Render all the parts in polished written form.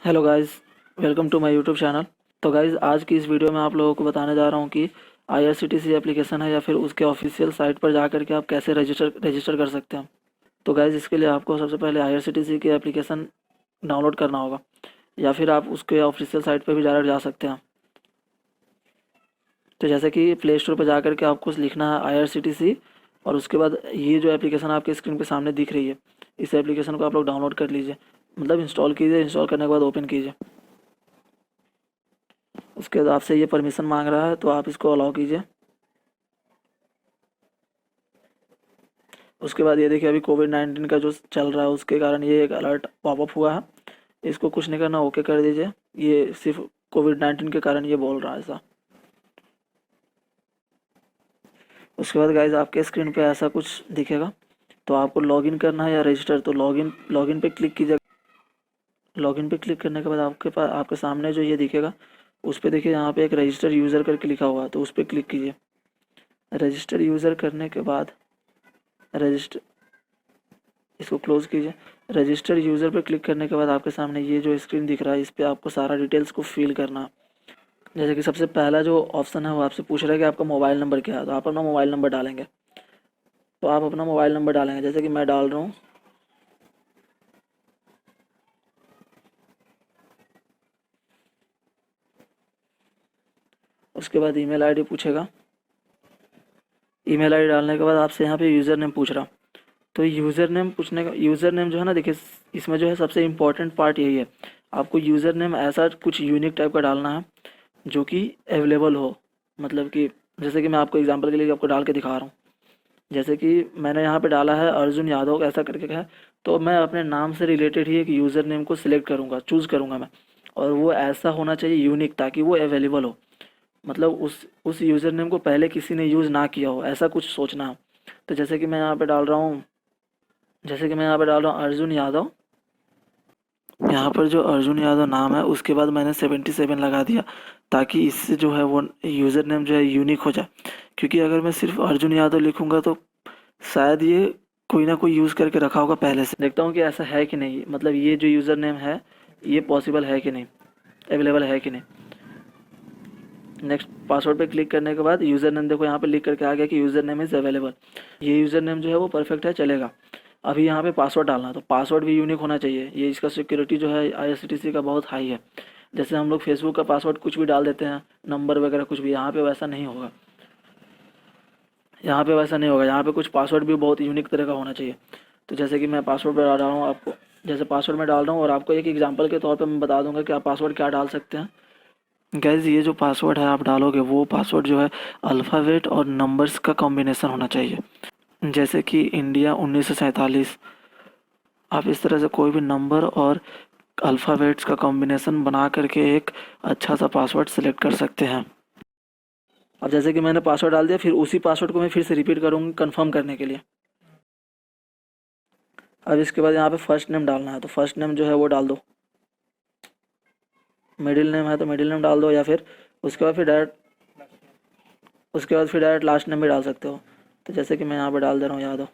Hello guys, welcome to my YouTube channel. तो guys, आज की इस वीडियो में आप लोगों को बताने जा रहा हूं कि आईआरसीटीसी एप्लीकेशन है या फिर उसके ऑफिशियल साइट पर जा कर के आप कैसे रजिस्टर कर सकते हैं। तो गाइस, इसके लिए आपको सबसे पहले आईआरसीटीसी की एप्लीकेशन डाउनलोड करना होगा या फिर आप उसके ऑफिशियल साइट पर भी डायरेक्ट जा सकते हैं। तो जैसे कि प्ले स्टोर पर जा कर के आपको लिखना है आईआरसीटीसी और उसके बाद ये जो एप्लीकेशन आपके स्क्रीन पे सामने दिख रही है, इस एप्लीकेशन को आप लोग डाउनलोड कर लीजिए, मतलब इंस्टॉल कीजिए। इंस्टॉल करने के बाद ओपन कीजिए। उसके बाद आपसे ये परमिशन मांग रहा है तो आप इसको अलाउ कीजिए। उसके बाद ये देखिए, अभी कोविड-19 का जो चल रहा है उसके कारण ये एक अलर्ट पॉपअप हुआ है। इसको कुछ नहीं करना, ओके कर दीजिए। ये सिर्फ कोविड-19 के कारण ये बोल रहा है ऐसा। उसके बाद गाइज आपके स्क्रीन पे ऐसा कुछ दिखेगा, तो आपको लॉगिन करना है या रजिस्टर। तो लॉगिन लॉगिन पे क्लिक कीजिए। लॉगिन पे क्लिक करने के बाद आपके सामने जो ये दिखेगा, उस पे देखिए यहाँ पे एक रजिस्टर यूज़र करके लिखा हुआ है, तो उस पर क्लिक कीजिए। रजिस्टर यूज़र करने के बाद रजिस्टर इसको क्लोज कीजिए। रजिस्टर यूज़र पर क्लिक करने के बाद आपके सामने ये जो स्क्रीन दिख रहा है, इस पर आपको सारा डिटेल्स को फिल करना है। जैसे कि सबसे पहला जो ऑप्शन है वो आपसे पूछ रहा है कि आपका मोबाइल नंबर क्या है, तो आप अपना मोबाइल नंबर डालेंगे। तो आप अपना मोबाइल नंबर डालेंगे, जैसे कि मैं डाल रहा हूँ। उसके बाद ईमेल आईडी पूछेगा। ईमेल आईडी डालने के बाद आपसे यहाँ पे यूज़र नेम पूछ रहा। तो यूज़र नेम पूछने का, यूज़र नेम जो है ना, देखिए इसमें जो है सबसे इम्पोर्टेंट पार्ट यही है। आपको यूज़र नेम ऐसा कुछ यूनिक टाइप का डालना है जो कि अवेलेबल हो। मतलब कि जैसे कि मैं आपको एग्जांपल के लिए आपको डाल के दिखा रहा हूँ। जैसे कि मैंने यहाँ पे डाला है अर्जुन यादव ऐसा करके है, तो मैं अपने नाम से रिलेटेड ही एक यूज़र नेम को सिलेक्ट करूँगा, चूज़ करूँगा मैं। और वो ऐसा होना चाहिए यूनिक, ताकि वो अवेलेबल हो। मतलब उस यूज़र नेम को पहले किसी ने यूज़ ना किया हो, ऐसा कुछ सोचना है। तो जैसे कि मैं यहाँ पे डाल रहा हूँ अर्जुन यादव। यहाँ पर जो अर्जुन यादव नाम है उसके बाद मैंने 77 लगा दिया, ताकि इससे जो है वो यूज़र नेम जो है यूनिक हो जाए। क्योंकि अगर मैं सिर्फ अर्जुन यादव लिखूंगा तो शायद ये कोई ना कोई यूज़ करके रखा होगा पहले से। देखता हूँ कि ऐसा है कि नहीं, मतलब ये जो यूज़र नेम है ये पॉसिबल है कि नहीं, अवेलेबल है कि नहीं। नेक्स्ट पासवर्ड पे क्लिक करने के बाद यूज़र नेम देखो यहाँ पे लिख करके आ गया कि यूज़र नेम इज़ अवेलेबल। ये यूज़र नेम जो है वो परफेक्ट है, चलेगा। अभी यहाँ पे पासवर्ड डालना है, तो पासवर्ड भी यूनिक होना चाहिए। ये इसका सिक्योरिटी जो है आईआरसीटीसी का बहुत हाई है। जैसे हम लोग फेसबुक का पासवर्ड कुछ भी डाल देते हैं, नंबर वगैरह कुछ भी, यहाँ पे वैसा नहीं होगा। यहाँ पे कुछ पासवर्ड भी बहुत यूनिक तरह का होना चाहिए। तो जैसे कि मैं पासवर्ड डाल रहा हूँ आपको, जैसे पासवर्ड मैं डाल रहा हूँ और आपको एक एग्जांपल के तौर पे मैं बता दूंगा कि आप पासवर्ड क्या डाल सकते हैं। गैस, ये जो पासवर्ड है आप डालोगे, वो पासवर्ड जो है अल्फ़ाबेट और नंबर्स का कॉम्बिनेशन होना चाहिए। जैसे कि इंडिया 1947। आप इस तरह से कोई भी नंबर और अल्फ़ाबेट्स का कॉम्बिनेशन बना करके एक अच्छा सा पासवर्ड सेलेक्ट कर सकते हैं। अब जैसे कि मैंने पासवर्ड डाल दिया, फिर उसी पासवर्ड को मैं फिर से रिपीट करूँगी कंफर्म करने के लिए। अब इसके बाद यहाँ पे फर्स्ट नेम डालना है, तो फर्स्ट नेम जो है वो डाल दो। मिडिल नेम है तो मिडिल नेम डाल दो, या फिर उसके बाद फिर डायरेक्ट लास्ट नेम भी डाल सकते हो। तो जैसे कि मैं यहाँ पे डाल दे रहा हूँ यादव।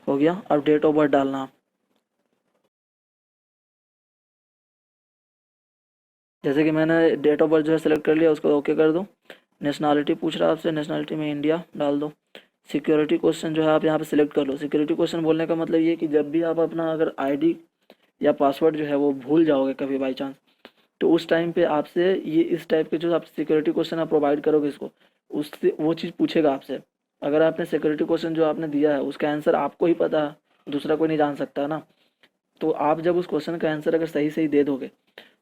हो गया। अब डेट ऑफ बर्थ डालना। जैसे कि मैंने डेट ऑफ बर्थ जो है सेलेक्ट कर लिया, उसको ओके कर दो। नेशनैलिटी पूछ रहा है आपसे, नेशनैलिटी में इंडिया डाल दो। सिक्योरिटी क्वेश्चन जो है आप यहाँ पे सिलेक्ट कर लो। सिक्योरिटी क्वेश्चन बोलने का मतलब ये कि जब भी आप अपना अगर आईडी या पासवर्ड जो है वो भूल जाओगे कभी बाई चांस, तो उस टाइम पे आपसे ये इस टाइप के जो आप सिक्योरिटी क्वेश्चन आप प्रोवाइड करोगे इसको, उससे वो चीज़ पूछेगा आपसे। अगर आपने सिक्योरिटी क्वेश्चन जो आपने दिया है उसका आंसर आपको ही पता है, दूसरा कोई नहीं जान सकता ना, तो आप जब उस क्वेश्चन का आंसर अगर सही सही दे दोगे,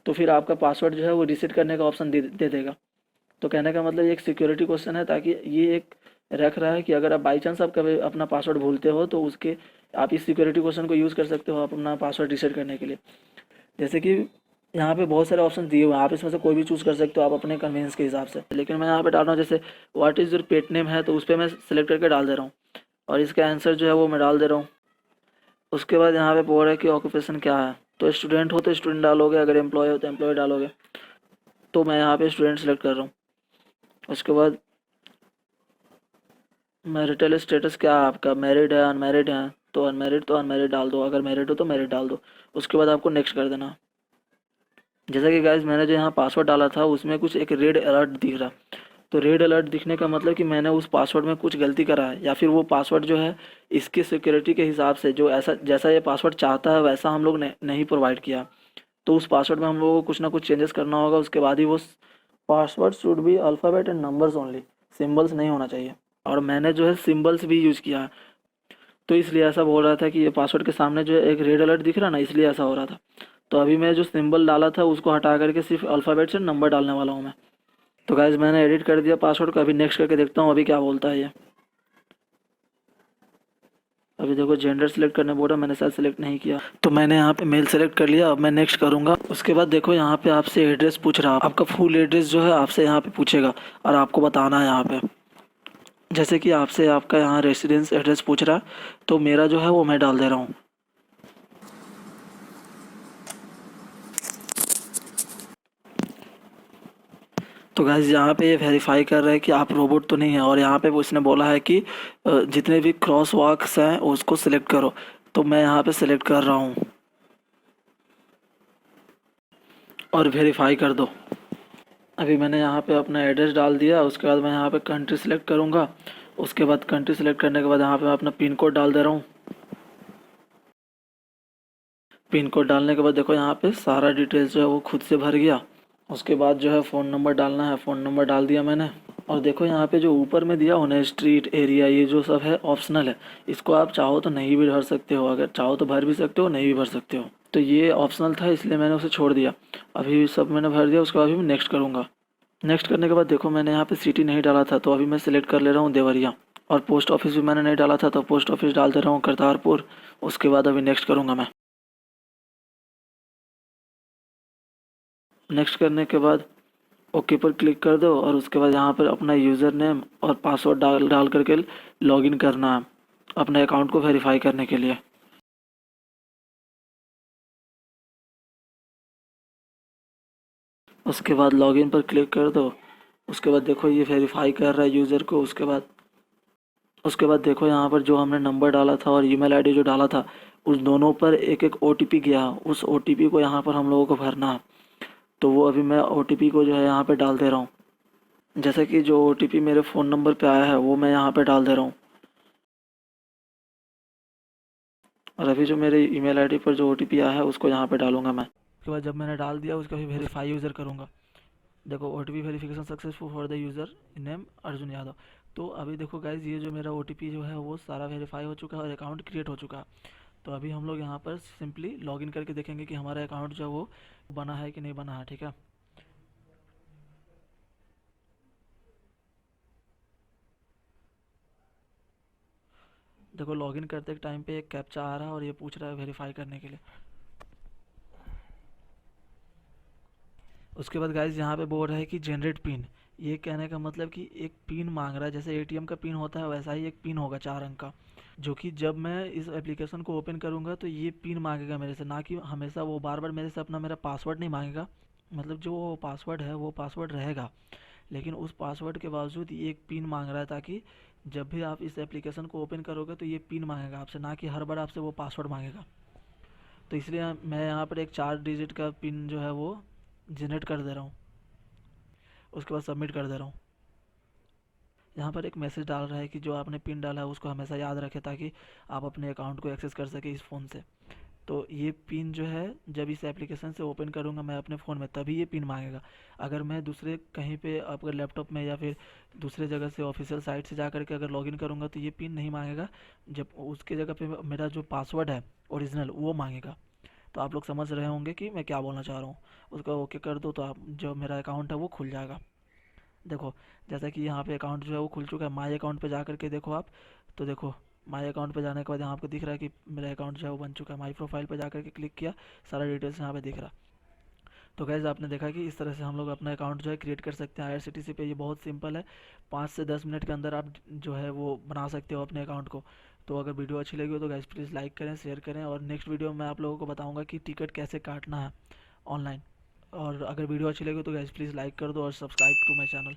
तो फिर आपका पासवर्ड जो है वो रीसेट करने का ऑप्शन दे देगा। तो कहने का मतलब ये एक सिक्योरिटी क्वेश्चन है, ताकि ये एक रख रहा है कि अगर आप बाई चांस आप कभी अपना पासवर्ड भूलते हो तो उसके आप इस सिक्योरिटी क्वेश्चन को यूज़ कर सकते हो आप अपना पासवर्ड रीसेट करने के लिए। जैसे कि यहाँ पे बहुत सारे ऑप्शन दिए हुए हैं, आप इसमें से कोई भी चूज़ कर सकते हो आप अपने कन्वीनियंस के हिसाब से। लेकिन मैं यहाँ पे डाल रहा हूँ, जैसे what is your pet name है, तो उस पर मैं सेलेक्ट करके डाल दे रहा हूँ और इसका आंसर जो है वो मैं डाल दे रहा हूँ। उसके बाद यहाँ पे बोल रहा है कि ऑक्यूपेशन क्या है, तो स्टूडेंट हो तो स्टूडेंट डालोगे, अगर एम्प्लॉय हो तो एम्प्लॉय डालोगे। तो मैं यहाँ पे स्टूडेंट सेलेक्ट कर रहा हूँ। उसके बाद मैरिटल स्टेटस क्या है आपका, मैरिड है अनमैरिड है, तो अनमैरिड डाल दो, अगर मैरिड हो तो मैरिड डाल दो। उसके बाद आपको नेक्स्ट कर देना। जैसा कि गाइज मैंने जो यहाँ पासवर्ड डाला था उसमें कुछ एक रेड अलर्ट दिख रहा। तो रेड अलर्ट दिखने का मतलब कि मैंने उस पासवर्ड में कुछ गलती करा है, या फिर वो पासवर्ड जो है इसकी सिक्योरिटी के हिसाब से जो ऐसा जैसा ये पासवर्ड चाहता है वैसा हम लोग ने नहीं प्रोवाइड किया। तो उस पासवर्ड में हम लोगों को कुछ ना कुछ चेंजेस करना होगा, उसके बाद ही वो password should be alphabet and numbers only, symbols नहीं होना चाहिए। और मैंने जो है सिम्बल्स भी यूज़ किया है, तो इसलिए ऐसा बोल रहा था कि ये पासवर्ड के सामने जो है एक रेड अलर्ट दिख रहा ना, इसलिए ऐसा हो रहा था। तो अभी मैं जो सिंबल डाला था उसको हटा करके सिर्फ अल्फ़ाबेट से नंबर डालने वाला हूँ मैं। तो गाइज मैंने एडिट कर दिया पासवर्ड को, अभी नेक्स्ट करके देखता हूँ अभी क्या बोलता है ये। अभी देखो जेंडर सेलेक्ट करने बोल रहा, मैंने शायद सेलेक्ट नहीं किया, तो मैंने यहाँ पे मेल सेलेक्ट कर लिया। अब मैं नेक्स्ट करूँगा। उसके बाद देखो यहाँ पे आपसे एड्रेस पूछ रहा है, आपका फुल एड्रेस जो है आपसे यहाँ पे पूछेगा और आपको बताना है यहाँ पे। जैसे कि आपसे आपका यहाँ रेसिडेंस एड्रेस पूछ रहा है, तो मेरा जो है वो मैं डाल दे रहा हूँ। तो गाइस यहाँ पे ये वेरीफाई कर रहा है कि आप रोबोट तो नहीं है, और यहाँ पे उसने बोला है कि जितने भी क्रॉस वॉक्स हैं उसको सिलेक्ट करो। तो मैं यहाँ पे सिलेक्ट कर रहा हूँ और वेरीफाई कर दो। अभी मैंने यहाँ पे अपना एड्रेस डाल दिया, उसके बाद मैं यहाँ पे कंट्री सेलेक्ट करूँगा। उसके बाद कंट्री सेलेक्ट करने के बाद यहाँ पे मैं अपना पिन कोड डाल दे रहा हूँ। पिन कोड डालने के बाद देखो यहाँ पे सारा डिटेल्स जो है वो खुद से भर गया। उसके बाद जो है फ़ोन नंबर डालना है, फ़ोन नंबर डाल दिया मैंने। और देखो यहाँ पे जो ऊपर में दिया होना स्ट्रीट एरिया, ये जो सब है ऑप्शनल है, इसको आप चाहो तो नहीं भी भर सकते हो, अगर चाहो तो भर भी सकते हो, नहीं भी भर सकते हो। तो ये ऑप्शनल था इसलिए मैंने उसे छोड़ दिया। अभी सब मैंने भर दिया, उसके बाद भी मैं नेक्स्ट करूँगा। नेक्स्ट करने के बाद देखो मैंने यहाँ पे सिटी नहीं डाला था, तो अभी मैं सिलेक्ट कर ले रहा हूँ देवरिया। और पोस्ट ऑफिस भी मैंने नहीं डाला था, तो पोस्ट ऑफिस डाल दे रहा हूँ करतारपुर। उसके बाद अभी नेक्स्ट करूँगा मैं। नेक्स्ट करने के बाद ओके पर क्लिक कर दो, और उसके बाद यहाँ पर अपना यूज़र नेम और पासवर्ड डाल करके लॉगिन करना है अपने अकाउंट को वेरीफाई करने के लिए। उसके बाद लॉगिन पर क्लिक कर दो। उसके बाद देखो ये वेरीफाई कर रहा है यूज़र को। उसके बाद देखो यहाँ पर जो हमने नंबर डाला था और ईमेल आईडी जो डाला था, उस दोनों पर एक एक ओटीपी गया। उस ओटीपी को यहाँ पर हम लोगों को भरना है। तो वो अभी मैं ओटीपी को जो है यहाँ पे डाल दे रहा हूँ। जैसे कि जो ओटीपी मेरे फ़ोन नंबर पे आया है वो मैं यहाँ पे डाल दे रहा हूँ। और अभी जो मेरे ईमेल आईडी पर जो ओटीपी आया है उसको यहाँ पे डालूंगा मैं। उसके बाद जब मैंने डाल दिया उसका भी वेरीफाई यूज़र करूँगा। देखो OTP verification successful for the user name Arjun Yadav. तो अभी देखो गाइज ये जो मेरा ओटीपी जो है वो सारा वेरीफाई हो चुका है और अकाउंट क्रिएट हो चुका है। तो अभी हम लोग यहाँ पर सिंपली लॉगिन करके देखेंगे कि हमारा अकाउंट जो है वो बना है कि नहीं बना है। ठीक है, देखो लॉगिन करते टाइम पे एक कैप्चा आ रहा है और ये पूछ रहा है वेरीफाई करने के लिए। उसके बाद गाइज यहाँ पे बोल रहा है कि जनरेट पिन। ये कहने का मतलब कि एक पिन मांग रहा है, जैसे एटीएम का पिन होता है वैसा ही एक पिन होगा 4 अंक का, जो कि जब मैं इस एप्लीकेशन को ओपन करूँगा तो ये पिन मांगेगा मेरे से, ना कि हमेशा वो बार बार मेरे से अपना मेरा पासवर्ड नहीं मांगेगा। मतलब जो पासवर्ड है वो पासवर्ड रहेगा, लेकिन उस पासवर्ड के बावजूद ये एक पिन मांग रहा है, ताकि जब भी आप इस एप्लीकेशन को ओपन करोगे तो ये पिन मांगेगा आपसे, ना कि हर बार आपसे वो पासवर्ड मांगेगा। तो इसलिए मैं यहाँ पर एक 4 डिजिट का पिन जो है वो जनरेट कर दे रहा हूँ। उसके बाद सबमिट कर दे रहा हूँ। यहाँ पर एक मैसेज डाल रहा है कि जो आपने पिन डाला है उसको हमेशा याद रखें, ताकि आप अपने अकाउंट को एक्सेस कर सके इस फ़ोन से। तो ये पिन जो है जब इस एप्लीकेशन से ओपन करूँगा मैं अपने फ़ोन में, तभी ये पिन मांगेगा। अगर मैं दूसरे कहीं पे अगर लैपटॉप में या फिर दूसरे जगह से ऑफिशियल साइट से जा करके अगर लॉगिन करूँगा तो ये पिन नहीं मांगेगा। जब उसके जगह पे मेरा जो पासवर्ड है ओरिजिनल वो मांगेगा। तो आप लोग समझ रहे होंगे कि मैं क्या बोलना चाह रहा हूँ। उसका ओके कर दो तो आप जो मेरा अकाउंट है वो खुल जाएगा। देखो जैसा कि यहाँ पे अकाउंट जो है वो खुल चुका है। माई अकाउंट पे जा करके देखो आप, तो देखो माई अकाउंट पे जाने के बाद यहाँ आपको दिख रहा है कि मेरा अकाउंट जो है वो बन चुका है। माई प्रोफाइल पे जा करके क्लिक किया, सारा डिटेल्स यहाँ पे दिख रहा। तो गैज़ आपने देखा कि इस तरह से हम लोग अपना अकाउंट जो है क्रिएट कर सकते हैं IRCTC पे। ये बहुत सिंपल है, 5 से 10 मिनट के अंदर आप जो है वो बना सकते हो अपने अकाउंट को। तो अगर वीडियो अच्छी लगी हो तो गैस प्लीज़ लाइक करें, शेयर करें, और नेक्स्ट वीडियो में मैं आप लोगों को बताऊँगा कि टिकट कैसे काटना है ऑनलाइन। और अगर वीडियो अच्छी लगी हो तो गैस प्लीज़ लाइक कर दो और सब्सक्राइब टू माई चैनल।